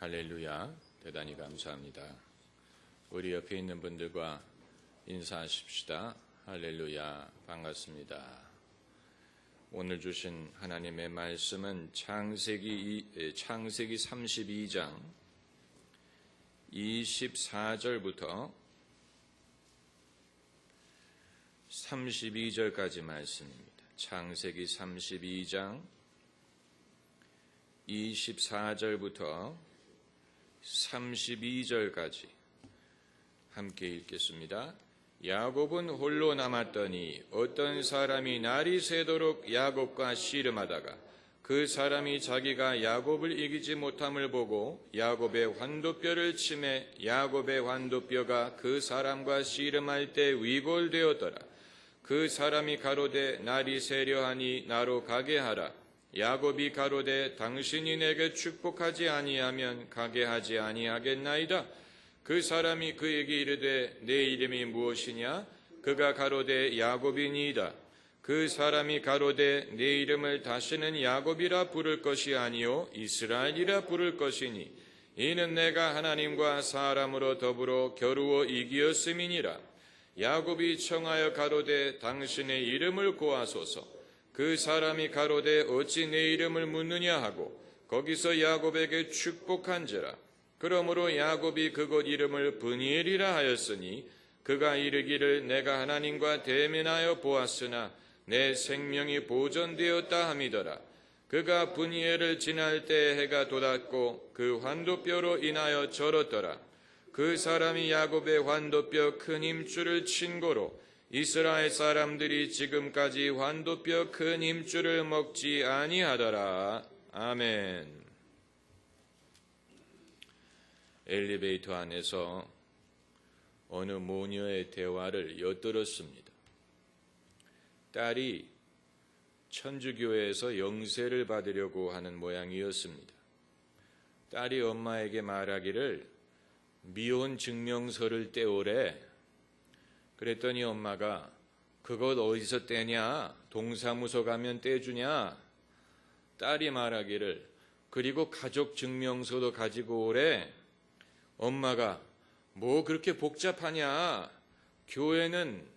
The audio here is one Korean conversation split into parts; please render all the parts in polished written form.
할렐루야, 대단히 감사합니다. 우리 옆에 있는 분들과 인사하십시다. 할렐루야, 반갑습니다. 오늘 주신 하나님의 말씀은 창세기 32장 24절부터 32절까지 말씀입니다. 창세기 32장 24절부터 32절까지 함께 읽겠습니다. 야곱은 홀로 남았더니 어떤 사람이 날이 새도록 야곱과 씨름하다가 그 사람이 자기가 야곱을 이기지 못함을 보고 야곱의 환도뼈를 치매 야곱의 환도뼈가 그 사람과 씨름할 때 위골되었더라. 그 사람이 가로되 날이 새려하니 나로 가게 하라. 야곱이 가로되 당신이 내게 축복하지 아니하면 가게 하지 아니하겠나이다. 그 사람이 그에게 이르되 내 이름이 무엇이냐? 그가 가로되 야곱이니이다. 그 사람이 가로되 내 이름을 다시는 야곱이라 부를 것이 아니요 이스라엘이라 부를 것이니 이는 내가 하나님과 사람으로 더불어 겨루어 이기었음이니라. 야곱이 청하여 가로되 당신의 이름을 고하소서. 그 사람이 가로되 어찌 내 이름을 묻느냐 하고 거기서 야곱에게 축복한지라. 그러므로 야곱이 그곳 이름을 브니엘이라 하였으니 그가 이르기를 내가 하나님과 대면하여 보았으나 내 생명이 보존되었다 함이더라. 그가 브니엘을 지날 때 해가 돋았고 그 환도뼈로 인하여 절었더라. 그 사람이 야곱의 환도뼈 큰 힘줄을 친 고로 이스라엘 사람들이 지금까지 환도뼈 큰 힘줄을 먹지 아니하더라. 아멘. 엘리베이터 안에서 어느 모녀의 대화를 엿들었습니다. 딸이 천주교회에서 영세를 받으려고 하는 모양이었습니다. 딸이 엄마에게 말하기를 미혼 증명서를 떼오래. 그랬더니 엄마가 그것 어디서 떼냐? 동사무소 가면 떼주냐? 딸이 말하기를 그리고 가족 증명서도 가지고 오래. 엄마가 뭐 그렇게 복잡하냐? 교회는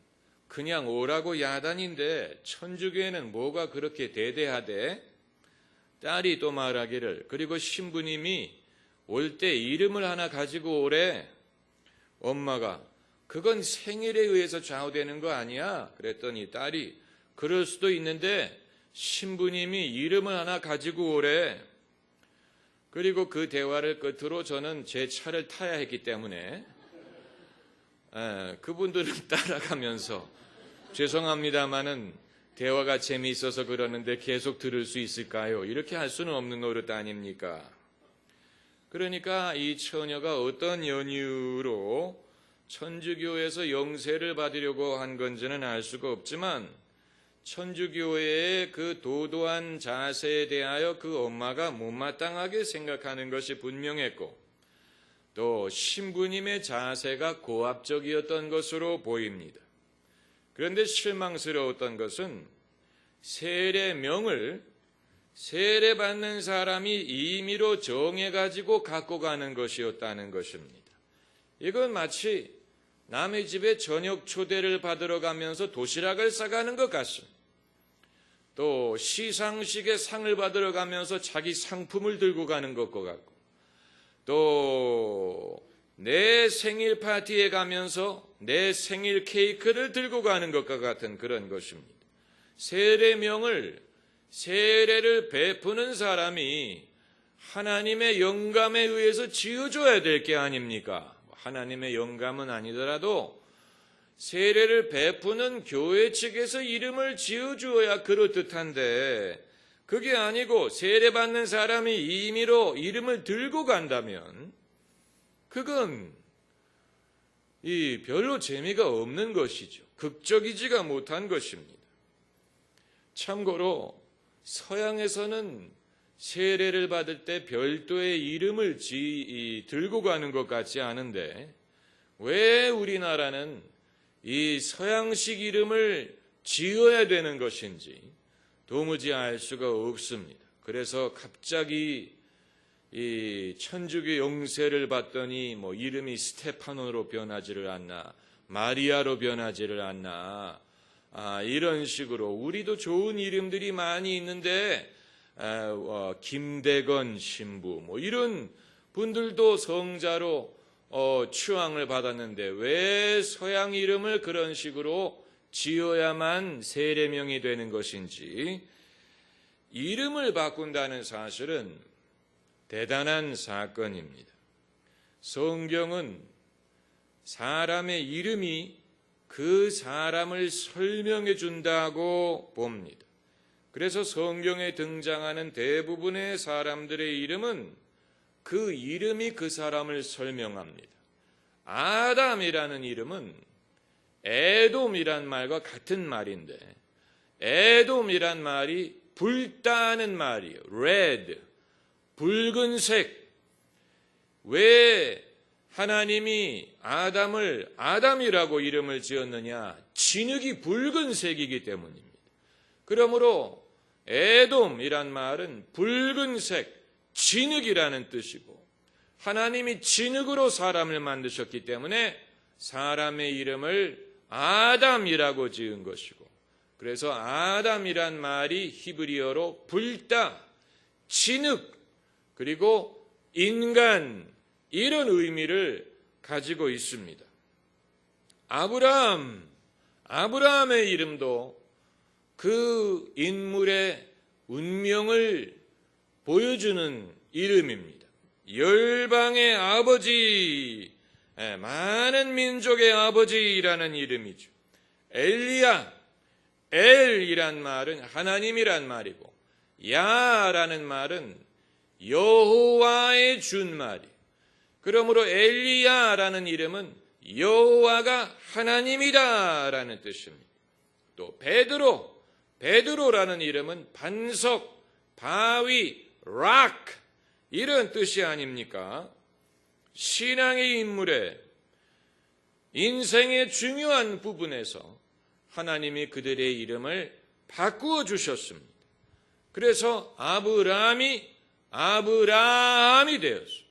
그냥 오라고 야단인데 천주교회는 뭐가 그렇게 대대하대? 딸이 또 말하기를 그리고 신부님이 올 때 이름을 하나 가지고 오래. 엄마가 그건 생일에 의해서 좌우되는 거 아니야? 그랬더니 딸이 그럴 수도 있는데 신부님이 이름을 하나 가지고 오래. 그리고 그 대화를 끝으로 저는 제 차를 타야 했기 때문에 그분들은 따라가면서 죄송합니다마는 대화가 재미있어서 그러는데 계속 들을 수 있을까요? 이렇게 할 수는 없는 노릇 아닙니까? 그러니까 이 처녀가 어떤 연유로 천주교에서 영세를 받으려고 한 건지는 알 수가 없지만 천주교회의 그 도도한 자세에 대하여 그 엄마가 못마땅하게 생각하는 것이 분명했고 또 신부님의 자세가 고압적이었던 것으로 보입니다. 그런데 실망스러웠던 것은 세례명을 세례받는 사람이 임의로 정해가지고 갖고 가는 것이었다는 것입니다. 이건 마치 남의 집에 저녁 초대를 받으러 가면서 도시락을 싸가는 것 같습니다. 또 시상식에 상을 받으러 가면서 자기 상품을 들고 가는 것과 같고 또 내 생일 파티에 가면서 내 생일 케이크를 들고 가는 것과 같은 그런 것입니다. 세례명을 세례를 베푸는 사람이 하나님의 영감에 의해서 지어줘야 될 게 아닙니까? 하나님의 영감은 아니더라도 세례를 베푸는 교회 측에서 이름을 지어주어야 그럴듯한데 그게 아니고 세례받는 사람이 임의로 이름을 들고 간다면 그건 별로 재미가 없는 것이죠. 극적이지가 못한 것입니다. 참고로 서양에서는 세례를 받을 때 별도의 이름을 들고 가는 것 같지 않은데 왜 우리나라는 이 서양식 이름을 지어야 되는 것인지 도무지 알 수가 없습니다. 그래서 갑자기 이 천주교 영세를 봤더니 뭐 이름이 스테파노로 변하지를 않나, 마리아로 변하지를 않나, 이런 식으로 우리도 좋은 이름들이 많이 있는데 김대건 신부 뭐 이런 분들도 성자로 추앙을 받았는데 왜 서양 이름을 그런 식으로 지어야만 세례명이 되는 것인지, 이름을 바꾼다는 사실은 대단한 사건입니다. 성경은 사람의 이름이 그 사람을 설명해 준다고 봅니다. 그래서 성경에 등장하는 대부분의 사람들의 이름은 그 이름이 그 사람을 설명합니다. 아담이라는 이름은 에돔이란 말과 같은 말인데, 에돔이란 말이 불타는 말이에요. red, 붉은색. 왜 하나님이 아담을 아담이라고 이름을 지었느냐? 진흙이 붉은색이기 때문입니다. 그러므로 에돔이란 말은 붉은색, 진흙이라는 뜻이고, 하나님이 진흙으로 사람을 만드셨기 때문에 사람의 이름을 아담이라고 지은 것이고, 그래서 아담이란 말이 히브리어로 불타, 진흙, 그리고 인간, 이런 의미를 가지고 있습니다. 아브라함의 이름도 그 인물의 운명을 보여주는 이름입니다. 열방의 아버지, 많은 민족의 아버지라는 이름이죠. 엘리야, 엘이란 말은 하나님이란 말이고, 야라는 말은 여호와의 준 말이에요. 그러므로 엘리야라는 이름은 여호와가 하나님이다라는 뜻입니다. 또 베드로라는 이름은 반석, 바위, rock, 이런 뜻이 아닙니까? 신앙의 인물의 인생의 중요한 부분에서 하나님이 그들의 이름을 바꾸어 주셨습니다. 그래서 아브라함이 되었어요.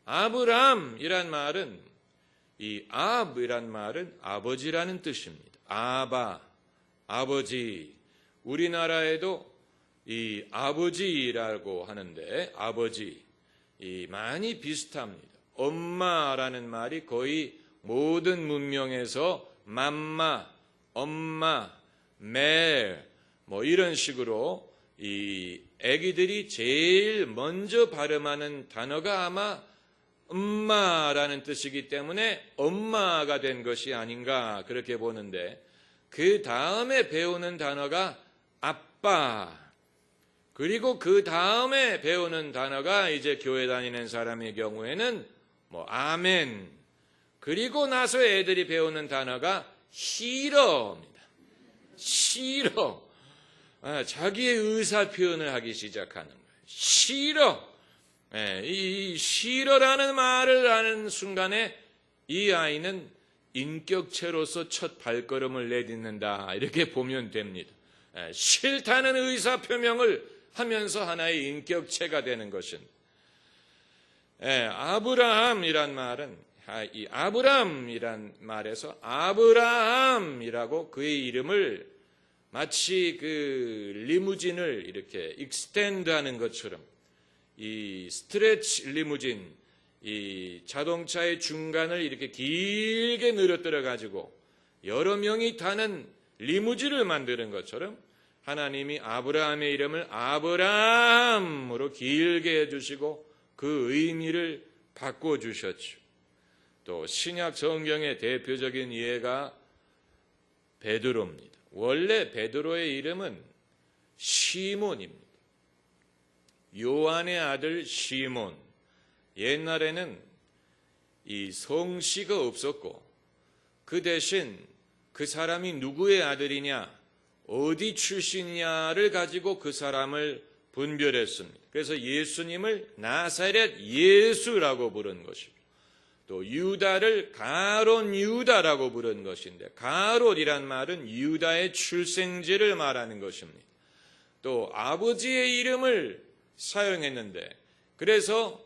아브라함이란 말은, 이 압이란 말은 아버지라는 뜻입니다. 아버지. 우리나라에도 이 아버지라고 하는데, 아버지, 많이 비슷합니다. 엄마라는 말이 거의 모든 문명에서 맘마, 엄마, 뭐 이런 식으로 이 아기들이 제일 먼저 발음하는 단어가 아마 엄마라는 뜻이기 때문에 엄마가 된 것이 아닌가 그렇게 보는데, 그 다음에 배우는 단어가 아빠, 그리고 그 다음에 배우는 단어가 이제 교회 다니는 사람의 경우에는 뭐 아멘, 그리고 나서 애들이 배우는 단어가 싫어입니다. 싫어. 자기의 의사 표현을 하기 시작하는 거예요. 싫어. 이 싫어라는 말을 하는 순간에 이 아이는 인격체로서 첫 발걸음을 내딛는다, 이렇게 보면 됩니다. 싫다는 의사 표명을 하면서 하나의 인격체가 되는 것입니다. 아브라함이란 말은, 이 아브람이란 말에서 아브라함이라고 그의 이름을 마치 그 리무진을 이렇게 익스텐드하는 것처럼, 이 스트레치 리무진, 이 자동차의 중간을 이렇게 길게 늘어뜨려 가지고 여러 명이 타는 리무진을 만드는 것처럼 하나님이 아브라함의 이름을 아브람으로 길게 해주시고 그 의미를 바꿔주셨죠. 또 신약 성경의 대표적인 예가 베드로입니다. 원래 베드로의 이름은 시몬입니다. 요한의 아들 시몬. 옛날에는 이 성씨가 없었고, 그 대신 그 사람이 누구의 아들이냐, 어디 출신이냐를 가지고 그 사람을 분별했습니다. 그래서 예수님을 나사렛 예수라고 부른 것이고, 또 유다를 가롯 유다라고 부른 것인데, 가롯이란 말은 유다의 출생지를 말하는 것입니다. 또 아버지의 이름을 사용했는데, 그래서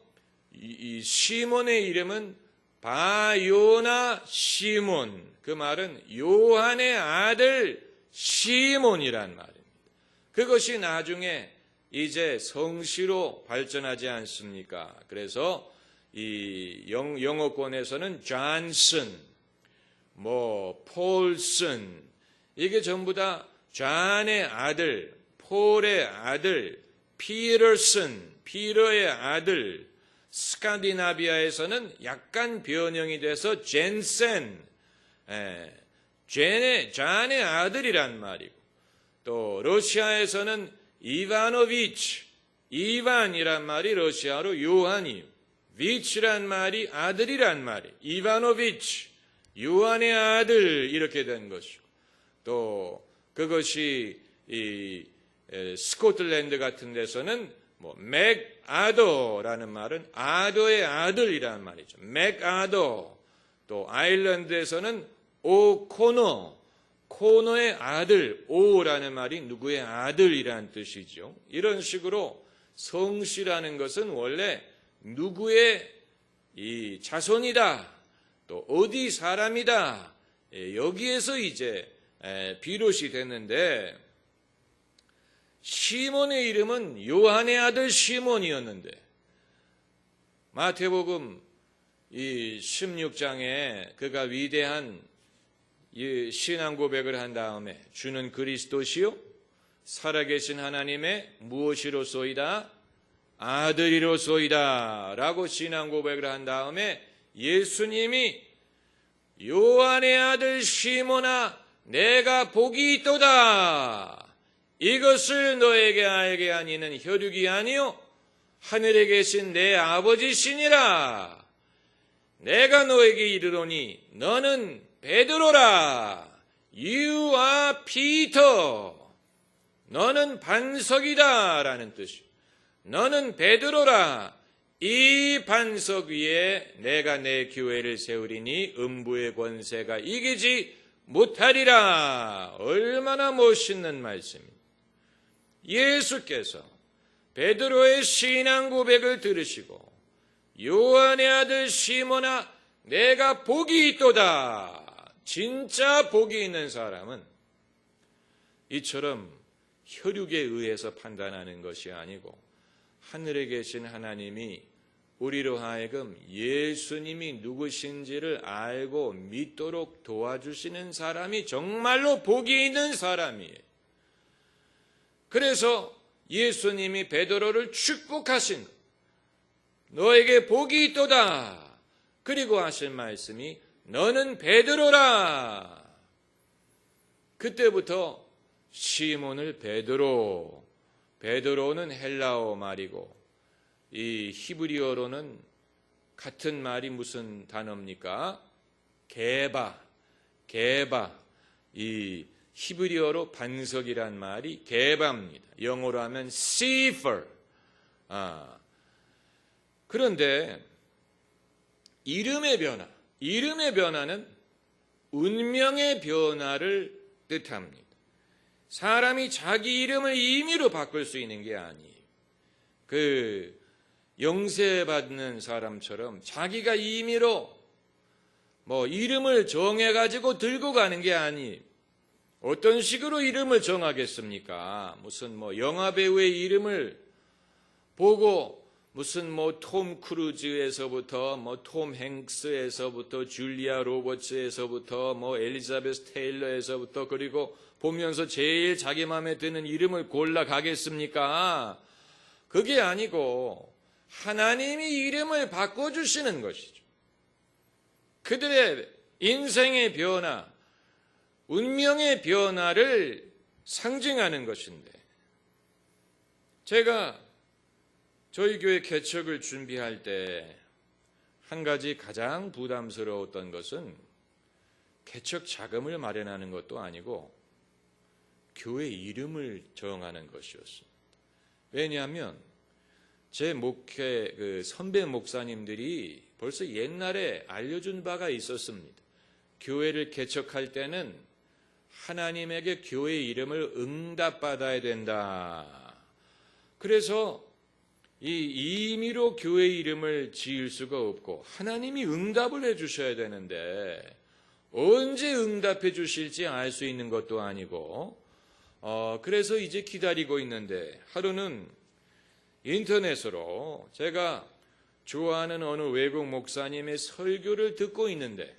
이 시몬의 이름은 바요나 시몬, 그 말은 요한의 아들 시몬이란 말입니다. 그것이 나중에 이제 성씨로 발전하지 않습니까? 그래서 이 영어권에서는 존슨, 폴슨, 이게 전부 다 존의 아들, 폴의 아들, 피터의 아들, 스칸디나비아에서는 약간 변형이 돼서 젠센, 존의 아들이란 말이고, 또 러시아에서는 이반이란 말이 러시아로 요한이요, 비치란 말이 아들이란 말이 이바노비치, 요한의 아들, 이렇게 된 것이고, 또 그것이 이 스코틀랜드 같은 데서는 맥아더라는 말은 아더의 아들이라는 말이죠. 맥아더. 또 아일랜드에서는 코너의 아들, 오라는 말이 누구의 아들이라는 뜻이죠. 이런 식으로 성씨라는 것은 원래 누구의 이 자손이다, 또 어디 사람이다, 여기에서 이제 비롯이 됐는데, 시몬의 이름은 요한의 아들 시몬이었는데, 마태복음 이 16장에 그가 위대한 이 신앙 고백을 한 다음에 주는 그리스도시요 살아계신 하나님의 무엇이로소이다? 아들이로소이다 라고 신앙 고백을 한 다음에 예수님이 요한의 아들 시몬아 내가 복이 있도다, 이것을 너에게 알게 하는 이는 혈육이 아니요 하늘에 계신 내 아버지시니라. 내가 너에게 이르노니 너는 베드로라. You are Peter. 너는 반석이다 라는 뜻이요. 너는 베드로라. 이 반석 위에 내가 내 교회를 세우리니 음부의 권세가 이기지 못하리라. 얼마나 멋있는 말씀입니다. 예수께서 베드로의 신앙 고백을 들으시고 요한의 아들 시몬아 내가 복이 있도다. 진짜 복이 있는 사람은 이처럼 혈육에 의해서 판단하는 것이 아니고 하늘에 계신 하나님이 우리로 하여금 예수님이 누구신지를 알고 믿도록 도와주시는 사람이 정말로 복이 있는 사람이에요. 그래서 예수님이 베드로를 축복하신 것, 너에게 복이 있도다. 그리고 하신 말씀이 너는 베드로라. 그때부터 시몬을 베드로는 헬라어 말이고 이 히브리어로는 같은 말이 무슨 단어입니까? 게바. 이 히브리어로 반석이란 말이 게바입니다. 영어로 하면 sefer. 그런데 이름의 변화는 운명의 변화를 뜻합니다. 사람이 자기 이름을 임의로 바꿀 수 있는 게 아니에요. 그 영세받는 사람처럼 자기가 임의로 이름을 정해가지고 들고 가는 게 아니에요. 어떤 식으로 이름을 정하겠습니까? 무슨 영화배우의 이름을 보고 무슨 톰 크루즈에서부터 톰 행스에서부터 줄리아 로버츠에서부터 엘리자베스 테일러에서부터 그리고 보면서 제일 자기 마음에 드는 이름을 골라 가겠습니까? 그게 아니고 하나님이 이름을 바꿔주시는 것이죠. 그들의 인생의 변화, 운명의 변화를 상징하는 것인데, 제가 저희 교회 개척을 준비할 때 한 가지 가장 부담스러웠던 것은 개척 자금을 마련하는 것도 아니고 교회 이름을 정하는 것이었습니다. 왜냐하면 제 목회 선배 목사님들이 벌써 옛날에 알려준 바가 있었습니다. 교회를 개척할 때는 하나님에게 교회 이름을 응답받아야 된다. 그래서 이 임의로 교회 이름을 지을 수가 없고 하나님이 응답을 해주셔야 되는데 언제 응답해 주실지 알 수 있는 것도 아니고 그래서 이제 기다리고 있는데 하루는 인터넷으로 제가 좋아하는 어느 외국 목사님의 설교를 듣고 있는데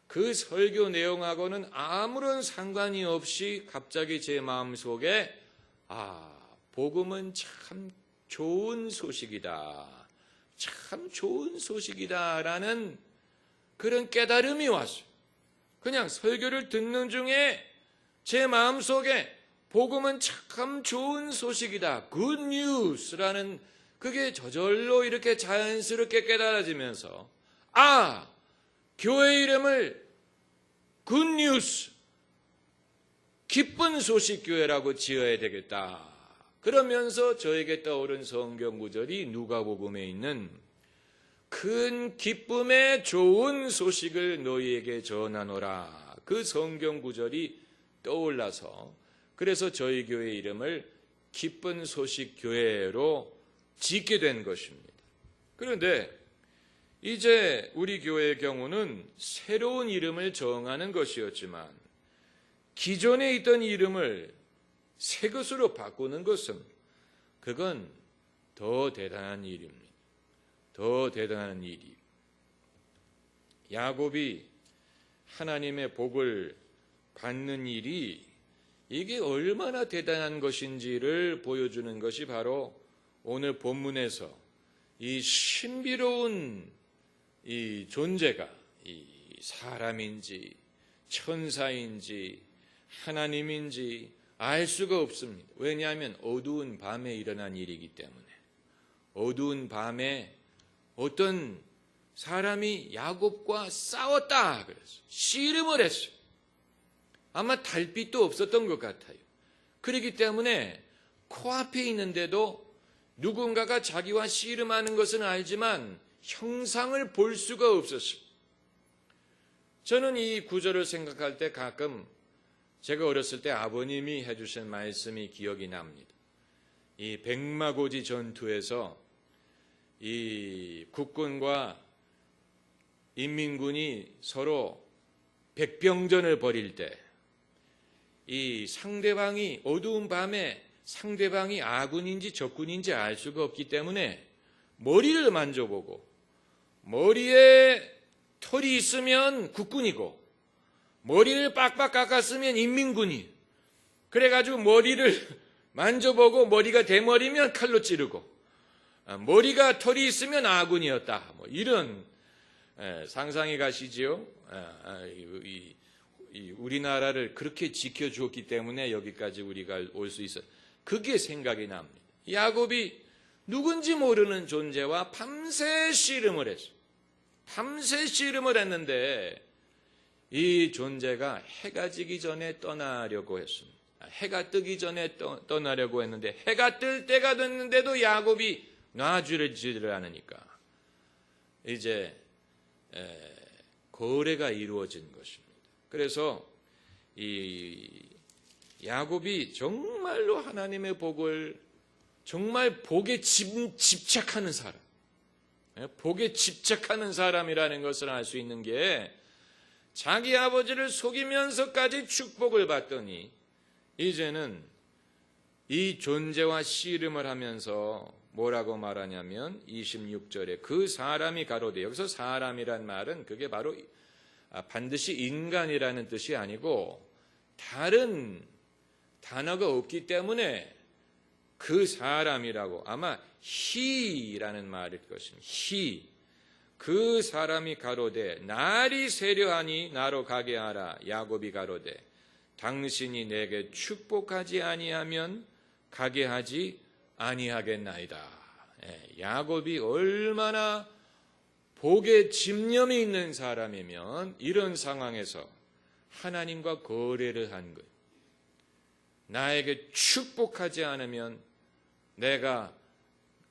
그 설교 내용하고는 아무런 상관이 없이 갑자기 제 마음속에 복음은 참 좋은 소식이다. 참 좋은 소식이다라는 그런 깨달음이 왔어요. 그냥 설교를 듣는 중에 제 마음속에 복음은 참 좋은 소식이다. Good news라는 그게 저절로 이렇게 자연스럽게 깨달아지면서 교회 이름을 Good news, 기쁜 소식 교회라고 지어야 되겠다. 그러면서 저에게 떠오른 성경 구절이 누가복음에 있는 큰 기쁨의 좋은 소식을 너희에게 전하노라. 그 성경 구절이 떠올라서 그래서 저희 교회 이름을 기쁜 소식 교회로 짓게 된 것입니다. 그런데 이제 우리 교회의 경우는 새로운 이름을 정하는 것이었지만 기존에 있던 이름을 새 것으로 바꾸는 것은 그건 더 대단한 일입니다. 더 대단한 일이. 야곱이 하나님의 복을 받는 일이 이게 얼마나 대단한 것인지를 보여주는 것이 바로 오늘 본문에서 이 신비로운 이 존재가 이 사람인지 천사인지 하나님인지 알 수가 없습니다. 왜냐하면 어두운 밤에 일어난 일이기 때문에. 어두운 밤에 어떤 사람이 야곱과 싸웠다 그랬어요. 씨름을 했어요. 아마 달빛도 없었던 것 같아요. 그렇기 때문에 코앞에 있는데도 누군가가 자기와 씨름하는 것은 알지만 형상을 볼 수가 없었어요. 저는 이 구절을 생각할 때 가끔 제가 어렸을 때 아버님이 해주신 말씀이 기억이 납니다. 이 백마고지 전투에서 이 국군과 인민군이 서로 백병전을 벌일 때 이 상대방이 어두운 밤에 상대방이 아군인지 적군인지 알 수가 없기 때문에 머리를 만져보고 머리에 털이 있으면 국군이고 머리를 빡빡 깎았으면 인민군이 그래가지고 머리를 만져보고 머리가 대머리면 칼로 찌르고 머리가 털이 있으면 아군이었다. 뭐 이런 상상이 가시지요. 우리나라를 그렇게 지켜주었기 때문에 여기까지 우리가 올 수 있어요. 그게 생각이 납니다. 야곱이 누군지 모르는 존재와 밤새 씨름을 했어요. 밤새 씨름을 했는데 이 존재가 해가 지기 전에 떠나려고 했습니다. 해가 뜨기 전에 떠나려고 했는데 해가 뜰 때가 됐는데도 야곱이 놔주지를 않으니까 이제 거래가 이루어진 것입니다. 그래서 이 야곱이 정말로 하나님의 복을 정말 복에 집착하는 사람, 복에 집착하는 사람이라는 것을 알 수 있는 게 자기 아버지를 속이면서까지 축복을 받더니 이제는 이 존재와 씨름을 하면서 뭐라고 말하냐면 26절에 그 사람이 가로되, 여기서 사람이란 말은 그게 바로 반드시 인간이라는 뜻이 아니고 다른 단어가 없기 때문에 그 사람이라고 아마 he라는 말일 것입니다. he. 그 사람이 가로되 날이 세려하니 나로 가게 하라. 야곱이 가로되 당신이 내게 축복하지 아니하면 가게 하지 아니하겠나이다. 야곱이 얼마나 복에 집념이 있는 사람이면 이런 상황에서 하나님과 거래를 한 거예요. 나에게 축복하지 않으면 내가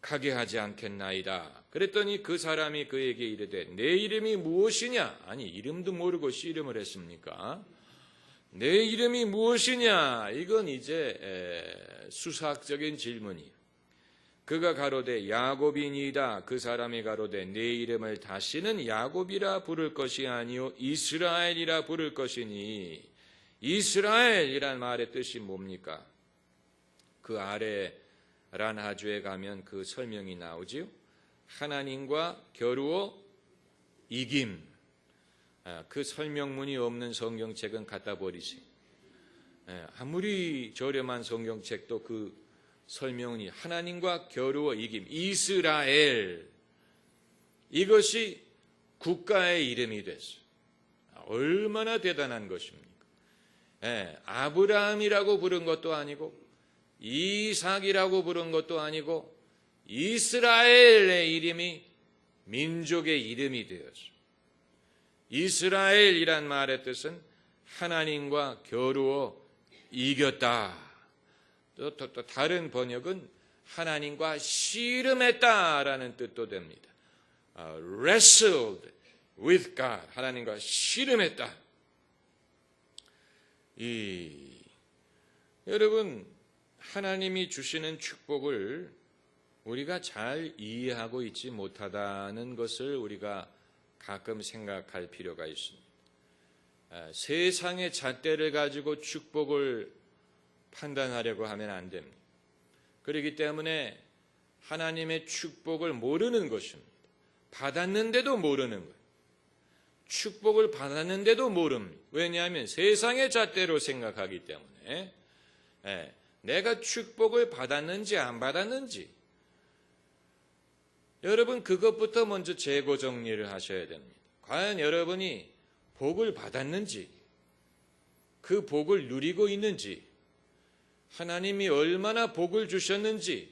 가게 하지 않겠나이다. 그랬더니 그 사람이 그에게 이르되 내 이름이 무엇이냐? 아니 이름도 모르고 씨름을 했습니까? 내 이름이 무엇이냐? 이건 이제 수사학적인 질문이에요. 그가 가로되 야곱이니이다. 그 사람이 가로되 내 이름을 다시는 야곱이라 부를 것이 아니요 이스라엘이라 부를 것이니. 이스라엘이란 말의 뜻이 뭡니까? 그 아래 란하주에 가면 그 설명이 나오지요. 하나님과 겨루어 이김. 그 설명문이 없는 성경책은 갖다 버리세요. 아무리 저렴한 성경책도 그 설명이 하나님과 겨루어 이김, 이스라엘, 이것이 국가의 이름이 됐어요. 얼마나 대단한 것입니까? 아브라함이라고 부른 것도 아니고 이삭이라고 부른 것도 아니고 이스라엘의 이름이 민족의 이름이 되었어요. 이스라엘이란 말의 뜻은 하나님과 겨루어 이겼다. 또 다른 번역은 하나님과 씨름했다라는 뜻도 됩니다. Wrestled with God. 하나님과 씨름했다. 여러분, 하나님이 주시는 축복을 우리가 잘 이해하고 있지 못하다는 것을 우리가 가끔 생각할 필요가 있습니다. 세상의 잣대를 가지고 축복을 판단하려고 하면 안 됩니다. 그렇기 때문에 하나님의 축복을 모르는 것입니다. 받았는데도 모르는 거예요. 축복을 받았는데도 모릅니다. 왜냐하면 세상의 잣대로 생각하기 때문에 내가 축복을 받았는지 안 받았는지 여러분 그것부터 먼저 재고 정리를 하셔야 됩니다. 과연 여러분이 복을 받았는지 그 복을 누리고 있는지 하나님이 얼마나 복을 주셨는지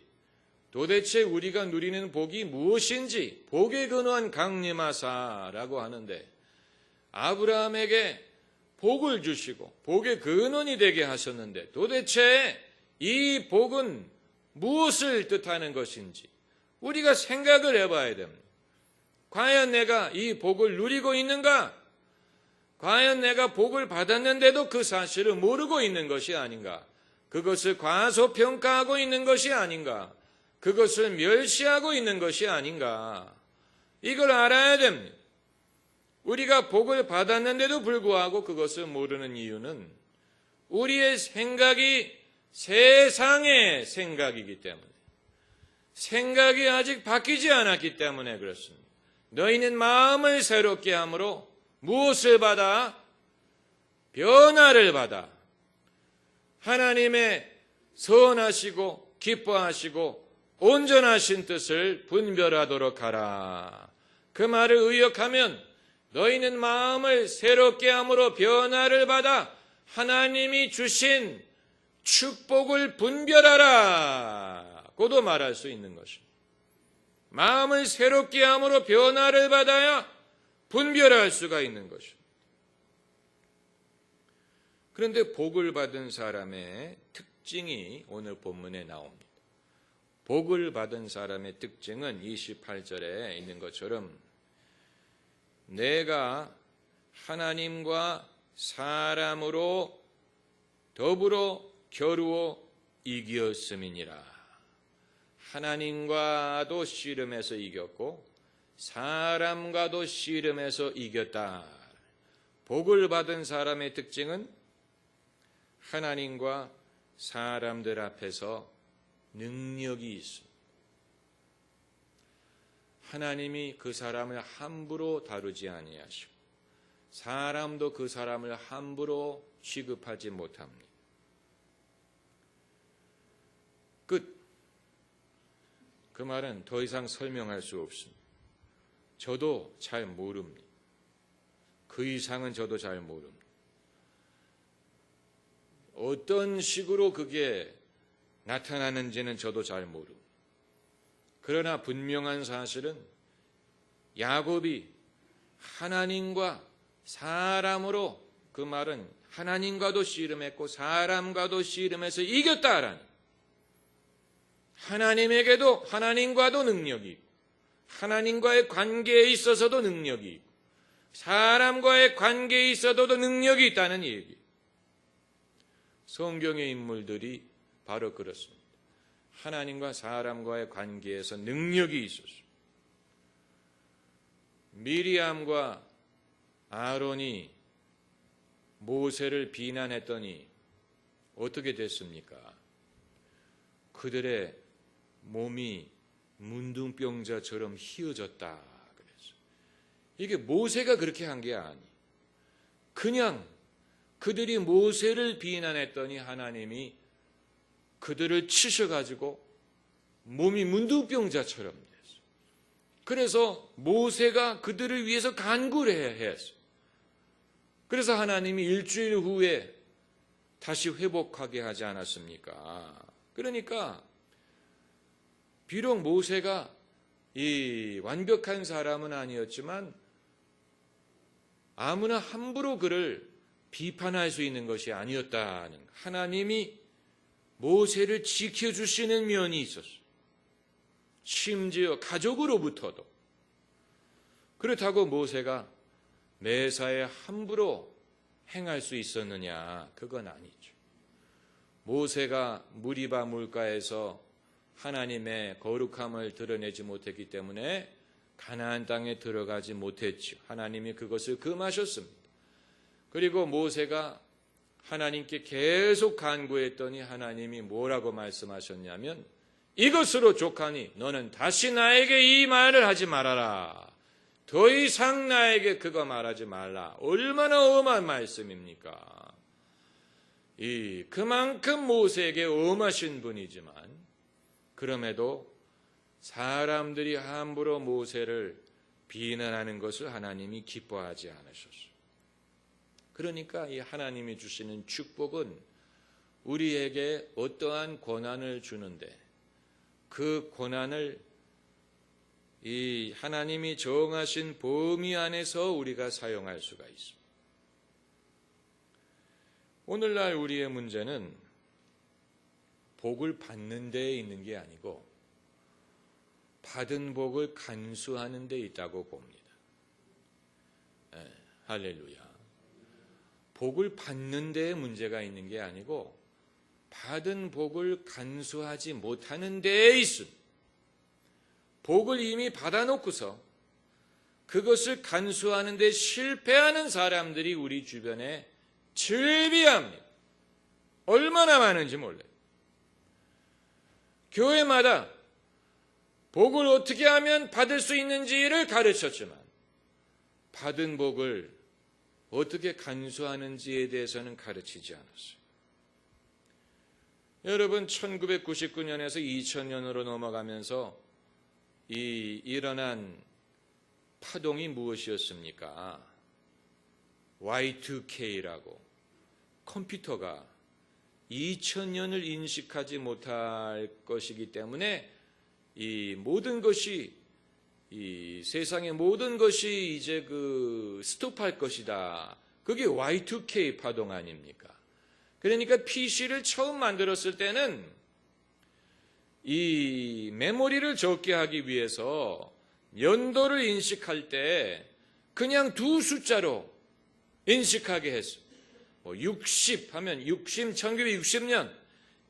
도대체 우리가 누리는 복이 무엇인지 복에 근원 강림하사라고 하는데 아브라함에게 복을 주시고 복의 근원이 되게 하셨는데 도대체 이 복은 무엇을 뜻하는 것인지 우리가 생각을 해봐야 됩니다. 과연 내가 이 복을 누리고 있는가? 과연 내가 복을 받았는데도 그 사실을 모르고 있는 것이 아닌가? 그것을 과소평가하고 있는 것이 아닌가? 그것을 멸시하고 있는 것이 아닌가? 이걸 알아야 됩니다. 우리가 복을 받았는데도 불구하고 그것을 모르는 이유는 우리의 생각이 세상의 생각이기 때문에 생각이 아직 바뀌지 않았기 때문에 그렇습니다. 너희는 마음을 새롭게 함으로 무엇을 받아? 변화를 받아. 하나님의 선하시고 기뻐하시고 온전하신 뜻을 분별하도록 하라. 그 말을 의역하면 너희는 마음을 새롭게 함으로 변화를 받아 하나님이 주신 축복을 분별하라. 고도 말할 수 있는 것입니다. 마음을 새롭게 함으로 변화를 받아야 분별할 수가 있는 것입니다. 그런데 복을 받은 사람의 특징이 오늘 본문에 나옵니다. 복을 받은 사람의 특징은 28절에 있는 것처럼 내가 하나님과 사람으로 더불어 겨루어 이겼음이니라. 하나님과도 씨름해서 이겼고 사람과도 씨름해서 이겼다. 복을 받은 사람의 특징은 하나님과 사람들 앞에서 능력이 있습니다. 하나님이 그 사람을 함부로 다루지 아니하시고 사람도 그 사람을 함부로 취급하지 못합니다. 끝. 그 말은 더 이상 설명할 수 없습니다. 저도 잘 모릅니다. 그 이상은 저도 잘 모릅니다. 어떤 식으로 그게 나타나는지는 저도 잘 모릅니다. 그러나 분명한 사실은 야곱이 하나님과 사람으로 그 말은 하나님과도 씨름했고 사람과도 씨름해서 이겼다라는 하나님에게도 하나님과도 능력이 있고 하나님과의 관계에 있어서도 능력이 있고 사람과의 관계에 있어서도 능력이 있다는 얘기. 성경의 인물들이 바로 그렇습니다. 하나님과 사람과의 관계에서 능력이 있었어요. 미리암과 아론이 모세를 비난했더니 어떻게 됐습니까? 그들의 몸이 문둥병자처럼 휘어졌다 그랬어요. 이게 모세가 그렇게 한 게 아니. 그냥 그들이 모세를 비난했더니 하나님이 그들을 치셔가지고 몸이 문둥병자처럼 됐어요. 그래서 모세가 그들을 위해서 간구를 했어요. 그래서 하나님이 일주일 후에 다시 회복하게 하지 않았습니까? 그러니까 비록 모세가 이 완벽한 사람은 아니었지만 아무나 함부로 그를 비판할 수 있는 것이 아니었다는, 하나님이 모세를 지켜주시는 면이 있었어요. 심지어 가족으로부터도. 그렇다고 모세가 매사에 함부로 행할 수 있었느냐? 그건 아니죠. 모세가 무리바 물가에서 하나님의 거룩함을 드러내지 못했기 때문에 가나안 땅에 들어가지 못했죠. 하나님이 그것을 금하셨습니다. 그리고 모세가 하나님께 계속 간구했더니 하나님이 뭐라고 말씀하셨냐면, 이것으로 족하니 너는 다시 나에게 이 말을 하지 말아라. 더 이상 나에게 그거 말하지 말라. 얼마나 엄한 말씀입니까? 그만큼 모세에게 엄하신 분이지만 그럼에도 사람들이 함부로 모세를 비난하는 것을 하나님이 기뻐하지 않으셨어요. 그러니까 이 하나님이 주시는 축복은 우리에게 어떠한 권한을 주는데 그 권한을 이 하나님이 정하신 범위 안에서 우리가 사용할 수가 있습니다. 오늘날 우리의 문제는 복을 받는 데에 있는 게 아니고 받은 복을 간수하는 데 있다고 봅니다. 할렐루야. 복을 받는 데에 문제가 있는 게 아니고 받은 복을 간수하지 못하는 데에 있습니다. 복을 이미 받아놓고서 그것을 간수하는 데 실패하는 사람들이 우리 주변에 즐비합니다. 얼마나 많은지 몰라요. 교회마다 복을 어떻게 하면 받을 수 있는지를 가르쳤지만 받은 복을 어떻게 간수하는지에 대해서는 가르치지 않았어요. 여러분, 1999년에서 2000년으로 넘어가면서 일어난 파동이 무엇이었습니까? Y2K라고 컴퓨터가 2000년을 인식하지 못할 것이기 때문에 이 모든 것이 이 세상의 모든 것이 이제 스톱할 것이다. 그게 Y2K 파동 아닙니까? 그러니까 PC를 처음 만들었을 때는 이 메모리를 적게 하기 위해서 연도를 인식할 때 그냥 두 숫자로 인식하게 했어요. 60 하면 1960년,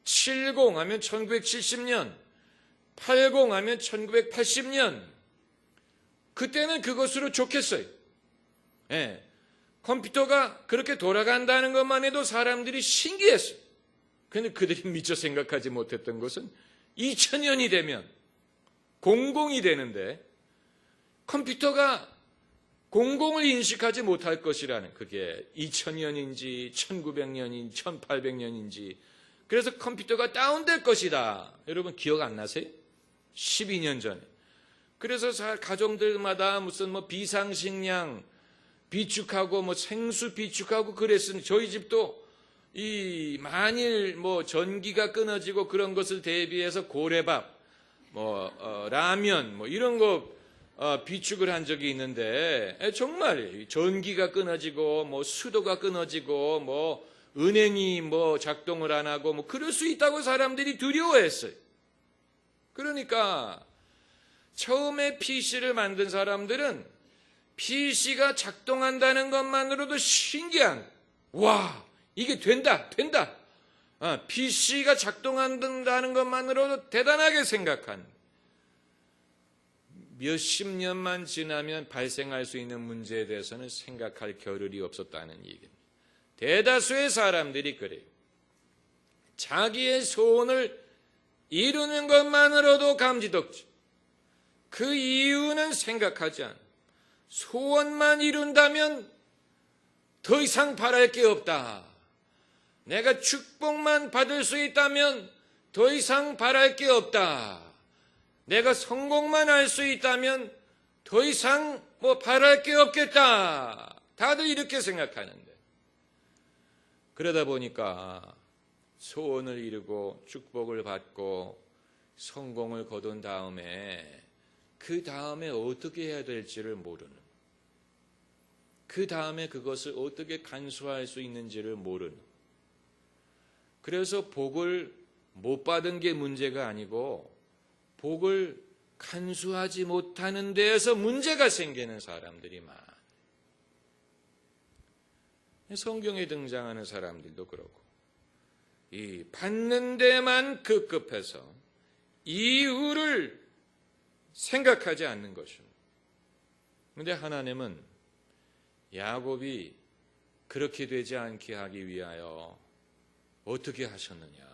70 하면 1970년, 80 하면 1980년. 그때는 그것으로 좋겠어요. 예. 컴퓨터가 그렇게 돌아간다는 것만 해도 사람들이 신기했어요. 그런데 그들이 미처 생각하지 못했던 것은 2000년이 되면 00이 되는데 컴퓨터가 00을 인식하지 못할 것이라는, 그게 2000년인지 1900년인지 1800년인지, 그래서 컴퓨터가 다운될 것이다. 여러분 기억 안 나세요? 12년 전에. 그래서 가정들마다 무슨 비상식량 비축하고 생수 비축하고 그랬으니 저희 집도 만일 전기가 끊어지고 그런 것을 대비해서 고래밥, 라면 이런 거 비축을 한 적이 있는데 정말 전기가 끊어지고 수도가 끊어지고 은행이 작동을 안 하고 그럴 수 있다고 사람들이 두려워했어요. 그러니까 처음에 PC를 만든 사람들은 PC가 작동한다는 것만으로도 신기한, 와, 이게 된다. PC가 작동한다는 것만으로도 대단하게 생각한, 몇십 년만 지나면 발생할 수 있는 문제에 대해서는 생각할 겨를이 없었다는 얘기입니다. 대다수의 사람들이 그래요. 자기의 소원을 이루는 것만으로도 감지덕지. 그 이유는 생각하지 않아. 소원만 이룬다면 더 이상 바랄 게 없다. 내가 축복만 받을 수 있다면 더 이상 바랄 게 없다. 내가 성공만 할 수 있다면 더 이상 바랄 게 없겠다. 다들 이렇게 생각하는데, 그러다 보니까 소원을 이루고 축복을 받고 성공을 거둔 다음에 그 다음에 어떻게 해야 될지를 모르는, 그 다음에 그것을 어떻게 간수할 수 있는지를 모르는, 그래서 복을 못 받은 게 문제가 아니고 복을 간수하지 못하는 데에서 문제가 생기는 사람들이 많아요. 성경에 등장하는 사람들도 그렇고, 이 받는 데만 급급해서 이유를 생각하지 않는 것입니다. 그런데 하나님은 야곱이 그렇게 되지 않게 하기 위하여 어떻게 하셨느냐?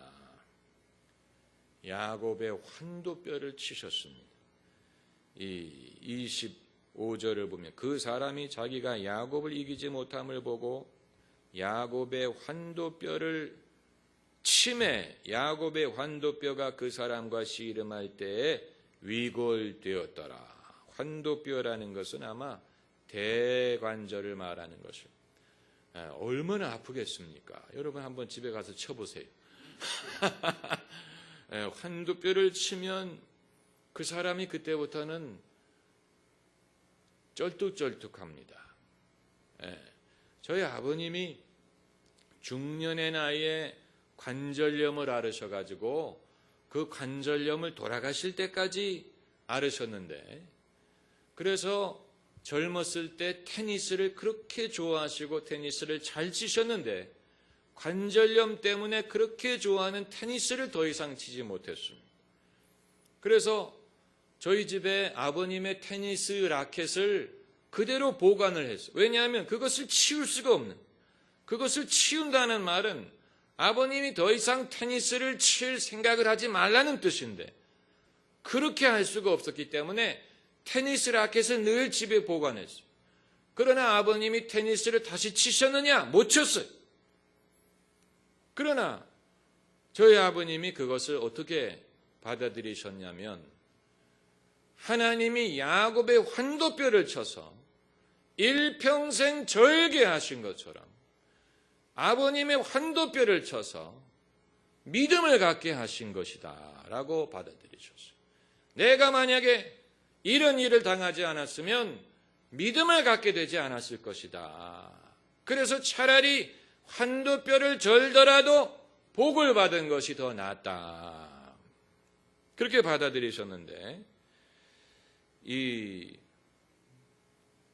야곱의 환도뼈를 치셨습니다. 이 25절을 보면 그 사람이 자기가 야곱을 이기지 못함을 보고 야곱의 환도뼈를 침해, 야곱의 환도뼈가 그 사람과 씨름할 때에 위골되었더라. 환도뼈라는 것은 아마 대관절을 말하는 것이에요. 얼마나 아프겠습니까? 여러분 한번 집에 가서 쳐보세요. 환도뼈를 치면 그 사람이 그때부터는 쩔뚝쩔뚝합니다. 저희 아버님이 중년의 나이에 관절염을 앓으셔가지고 그 관절염을 돌아가실 때까지 앓으셨는데, 그래서 젊었을 때 테니스를 그렇게 좋아하시고 테니스를 잘 치셨는데 관절염 때문에 그렇게 좋아하는 테니스를 더 이상 치지 못했습니다. 그래서 저희 집에 아버님의 테니스 라켓을 그대로 보관을 했어요. 왜냐하면 그것을 치울 수가 없는, 그것을 치운다는 말은 아버님이 더 이상 테니스를 칠 생각을 하지 말라는 뜻인데, 그렇게 할 수가 없었기 때문에 테니스 라켓을 늘 집에 보관했어요. 그러나 아버님이 테니스를 다시 치셨느냐? 못 쳤어요. 그러나 저희 아버님이 그것을 어떻게 받아들이셨냐면, 하나님이 야곱의 환도뼈를 쳐서 일평생 절개하신 것처럼 아버님의 환도뼈를 쳐서 믿음을 갖게 하신 것이다 라고 받아들이셨어요. 내가 만약에 이런 일을 당하지 않았으면 믿음을 갖게 되지 않았을 것이다. 그래서 차라리 환도뼈를 절더라도 복을 받은 것이 더 낫다. 그렇게 받아들이셨는데, 이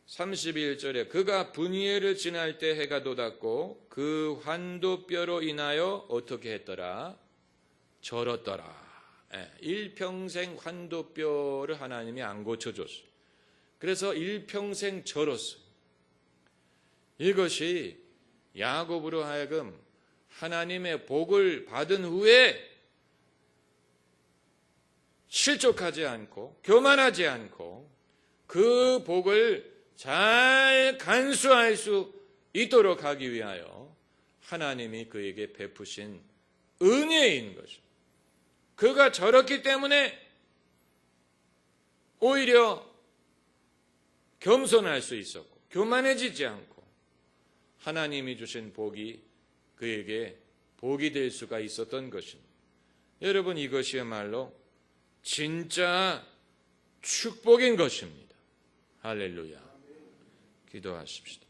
31절에 그가 분이엘을 지날 때 해가 돋았고 그 환도뼈로 인하여 어떻게 했더라? 절었더라. 일평생 환도뼈를 하나님이 안 고쳐줬어요. 그래서 일평생 절었어요. 이것이 야곱으로 하여금 하나님의 복을 받은 후에 실족하지 않고 교만하지 않고 그 복을 잘 간수할 수 있도록 하기 위하여 하나님이 그에게 베푸신 은혜인 것입니다. 그가 저렇기 때문에 오히려 겸손할 수 있었고 교만해지지 않고 하나님이 주신 복이 그에게 복이 될 수가 있었던 것입니다. 여러분, 이것이야말로 진짜 축복인 것입니다. 할렐루야. 기도하십시다.